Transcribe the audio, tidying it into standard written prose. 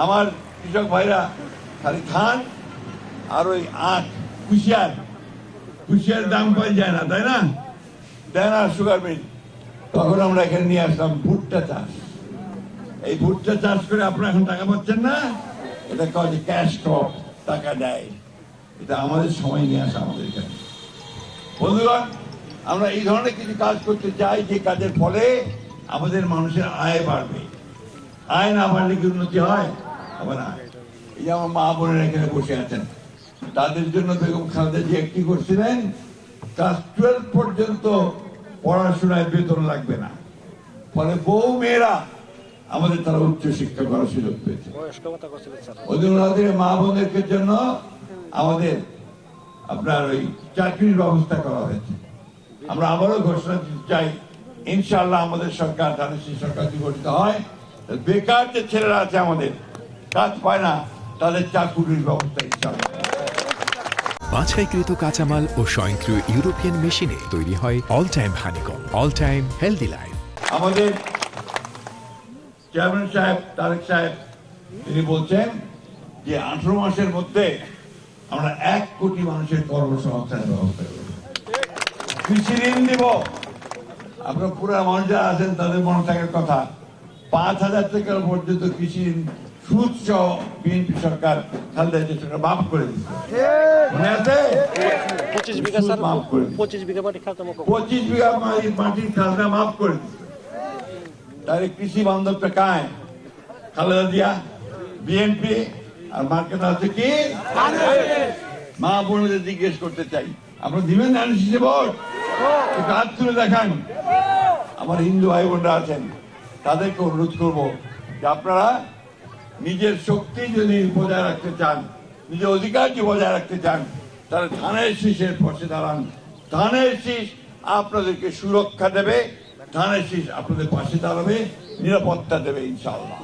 আমার কৃষক ভাইরা খালি খান আর ওই আখ কুশিয়ার দাম পাই যায় না, তাই না? দেয় না সুগার মিল। তখন আমরা এখানে নিয়ে আসলাম ভুট্টা চাষ। এই ভুট্টা চাষ করে আপনারা এখন টাকা পাচ্ছেন না, এটা কয় যে ক্যাশ ক্রপ, টাকা দেয়। এটা আমাদের সময় নিয়ে আসা আমাদের এখানে। বন্ধুগণ, আমরা এই ধরনের কিছু কাজ করতে চাই যে কাজের ফলে আমাদের মানুষের আয় বাড়বে। আয় না বাড়লে কি উন্নতি হয়? আবার আয়। এই যে আমার মা বোনেরা এখানে বসে আছেন, তাদের জন্য বেগম খালেদা জিয়া একটি করছিলেন, ক্লাস 12 পর্যন্ত পড়াশোনায় বেতন লাগবে না। ফলে বউ মেয়েরা আমাদের তারা উচ্চ শিক্ষা করার সুযোগ পেয়েছে। ওদের মা বোনদের জন্য আমাদের আপনার ওই চাকরির ব্যবস্থা করা হয়েছে। আমরা আবারও ঘোষণা দিতে চাই, ইনশাআল্লাহ আমাদের সরকার, ধানের সরকার যদি গঠিত হয়, বেকার যে ছেলেরা আছে আমাদের কাজ পায় না, তাদের চাকরির ব্যবস্থা ইনশাআল্লাহ। বাছাইকৃত কাঁচামাল ও স্বয়ংক্রিয় ইউরোপিয়ান মেশিনে তৈরি হয় all time honeycomb, all time healthy life. আমাদের চেয়ারম্যান সাহেব, তারেক সাহেব, তিনি বলছেন যে 18 মাসের মধ্যে আমরা 1 কোটি মানুষের কর্মসংস্থানের ব্যবস্থা করব। কৃষি ঋণ দিব। আপনার পুরা মানুষ যারা আছেন তাদের মনে থাকার কথা, 5,000 টাকা পর্যন্ত কৃষি ঋণ সুদ সহ বিএনপি সরকার খালেদা জিয়া সরকার মাফ করে দিচ্ছে। মনে আছে? 25 বিঘা মাটির খাজনা মাফ করে দিচ্ছে। তাহলে কৃষি বান্ধবটা কায়? খালেদা জিয়া, বিএনপি, আর মার্কেট আছে কি? মা বোনদের জিজ্ঞেস করতে চাই, আপনারা দিবেন না ভোট? হাত তুলে দেখান। আমার হিন্দু ভাই বোনরা আছেন, তাদেরকে অনুরোধ করবো যে আপনারা নিজের শক্তি যদি বজায় রাখতে চান, নিজের অধিকার যদি বজায় রাখতে চান, তাহলে ধানের শীষের পাশে দাঁড়ান। ধানের শীষ আপনাদেরকে সুরক্ষা দেবে, ধানের শীষ আপনাদের পাশে দাঁড়াবে, নিরাপত্তা দেবে ইনশাআল্লাহ।